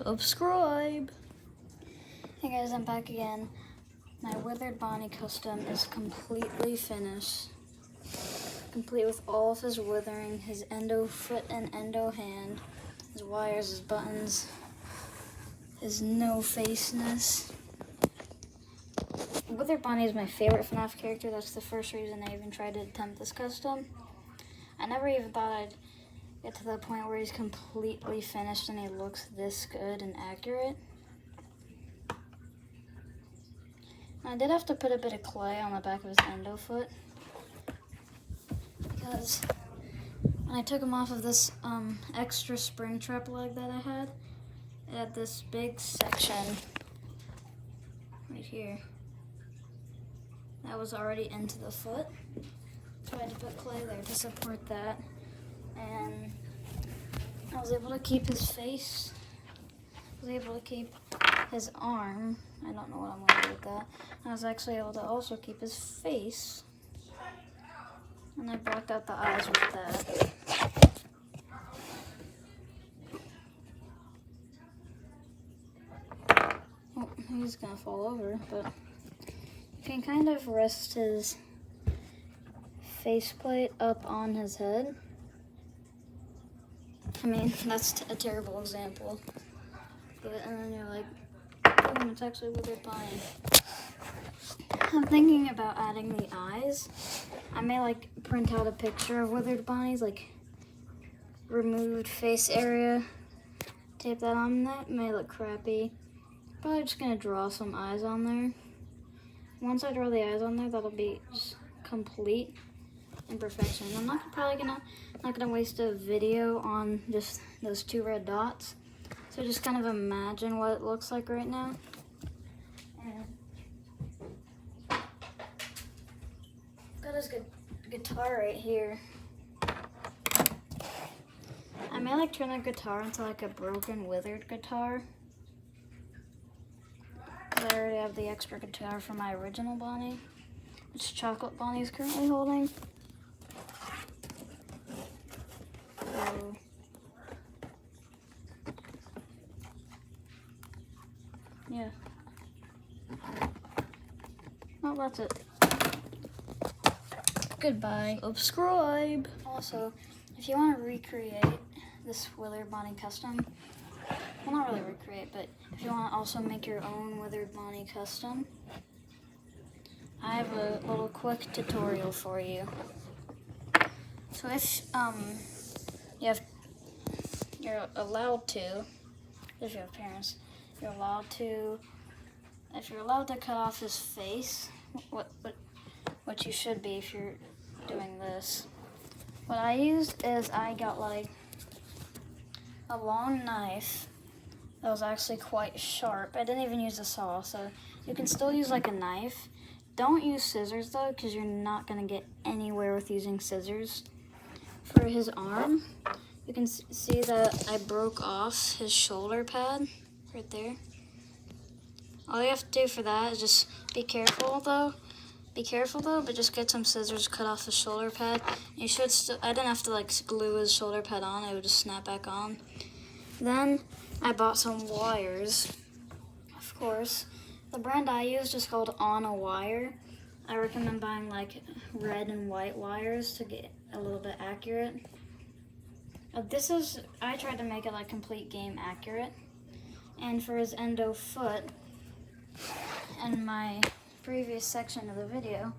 Subscribe. Hey guys, I'm back again. My Withered Bonnie custom is completely finished. Complete with all of his withering, his endo foot and endo hand, his wires, his buttons, his no-faceness. Withered Bonnie is my favorite FNAF character. That's the first reason I even tried to attempt this custom. I never even thought I'd get to the point where he's completely finished and he looks this good and accurate. I did have to put a bit of clay on the back of his endo foot because when I took him off of this extra spring trap leg that I had, it had this big section right here that was already into the foot. So I had to put clay there to support that. And I was able to keep his face. I was able to keep his arm. I don't know what I'm going to do with that. I was actually able to also keep his face. And I blocked out the eyes with that. Oh, he's going to fall over, but you can kind of rest his faceplate up on his head. I mean, that's a terrible example. But, and then you're like, boom, it's actually Withered Bonnie. I'm thinking about adding the eyes. I may like print out a picture of Withered Bonnie's like removed face area, tape that on. That may look crappy. Probably just gonna draw some eyes on there. Once I draw the eyes on there, that'll be just complete imperfection. I'm not gonna waste a video on just those two red dots. So just kind of imagine what it looks like right now. And got his guitar right here. I may like turn the guitar into like a broken, withered guitar. I already have the extra guitar from my original Bonnie, which Chocolate Bonnie is currently holding. So, yeah. Well, that's it. Goodbye. Subscribe. Also, if you want to recreate this Withered Bonnie custom, well, not really recreate, but if you want to also make your own Withered Bonnie custom, I have a little quick tutorial for you. So if you're allowed to, if you have parents, if you're allowed to cut off his face, what you should be if you're doing this. What I used is I got like a long knife that was actually quite sharp. I didn't even use a saw, so you can still use like a knife. Don't use scissors though, because you're not gonna get anywhere with using scissors. For his arm, you can see that I broke off his shoulder pad right there. All you have to do for that is just be careful though, but just get some scissors, cut off the shoulder pad. You should I didn't have to like glue his shoulder pad on, it would just snap back on. Then I bought some wires, of course. The brand I used is called On a Wire. I recommend buying like red and white wires to get a little bit accurate. I tried to make it like complete game accurate. And for his endo foot, in my previous section of the video,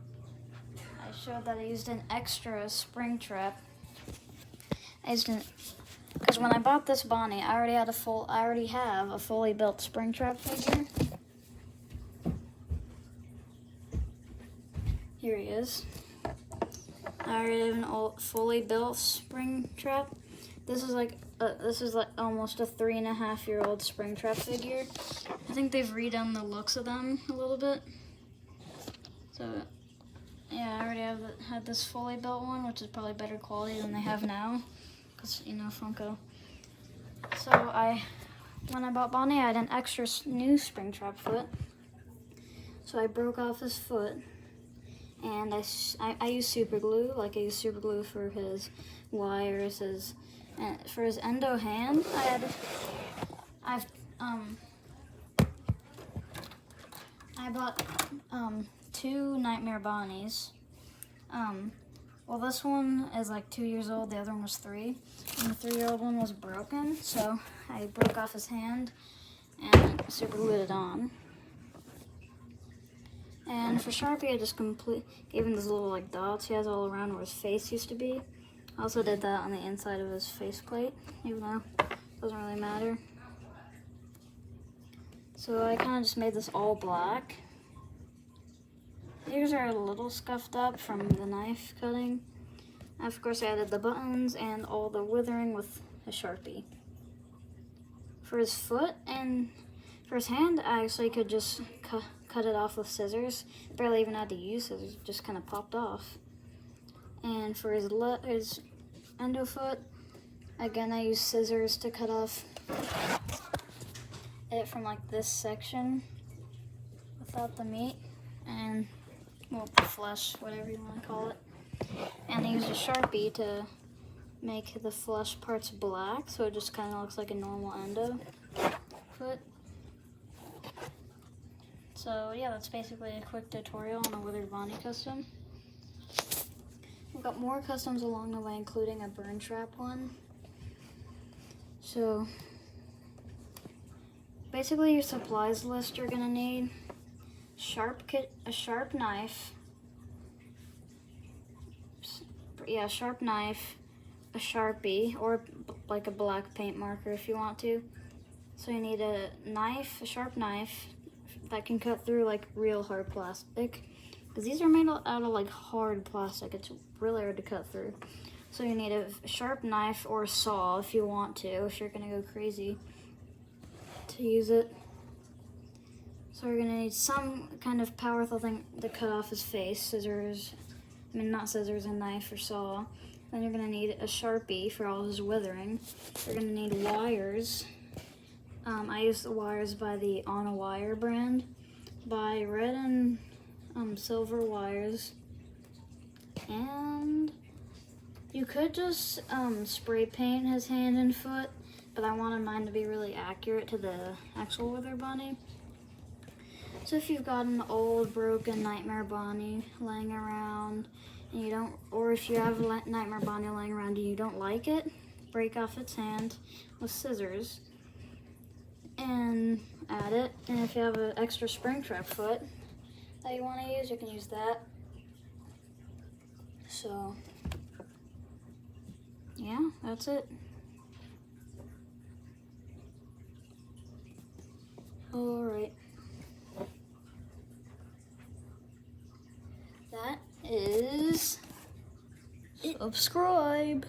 I showed that I used an extra spring trap. Because when I bought this Bonnie, I already have a fully built spring trap figure. Here he is. I already have an fully built spring trap. This is like almost a 3.5-year-old spring trap figure. I think they've redone the looks of them a little bit. So yeah, I already had this fully built one, which is probably better quality than they have now, because you know, Funko. So when I bought Bonnie, I had an extra new spring trap foot. So I broke off his foot. And I use super glue, like I use super glue for his wires, for his endo hand. I've I bought 2 Nightmare Bonnies. Well, this one is like 2 years old, the other one was 3. And the 3-year-old one was broken, so I broke off his hand and super glued it on. And for Sharpie, I just gave him these little like dots he has all around where his face used to be. I also did that on the inside of his faceplate, even though it doesn't really matter. So I kind of just made this all black. These are a little scuffed up from the knife cutting. And of course I added the buttons and all the withering with a Sharpie. For his foot and for his hand, I actually could just cut it off with scissors. Barely even had to use scissors, it just kind of popped off. And for his endo foot, again I used scissors to cut off it from like this section without the meat and well, the flesh, whatever you want to call it. And I used a Sharpie to make the flesh parts black, so it just kind of looks like a normal endo foot. So yeah, that's basically a quick tutorial on a Withered Bonnie custom. We've got more customs along the way, including a burn trap one. So basically your supplies list you're gonna need: a sharp knife, a Sharpie, or like a black paint marker if you want to. So you need a sharp knife that can cut through like real hard plastic, because these are made out of like hard plastic. It's really hard to cut through. So you need a sharp knife or a saw if you want to, if you're gonna go crazy to use it. So we're gonna need some kind of powerful thing to cut off his face. Scissors, not scissors, a knife or saw. Then you're gonna need a Sharpie for all his withering. You're gonna need wires. I use the wires by the On a Wire brand. Buy red and silver wires. And you could just spray paint his hand and foot, but I wanted mine to be really accurate to the actual Withered Bonnie. So if you've got an old broken Nightmare Bonnie laying around and you don't, or if you have a Nightmare Bonnie laying around and you don't like it, break off its hand with scissors and add it. And if you have an extra Springtrap foot that you want to use, you can use that. So yeah, that's it. All right. That is subscribe.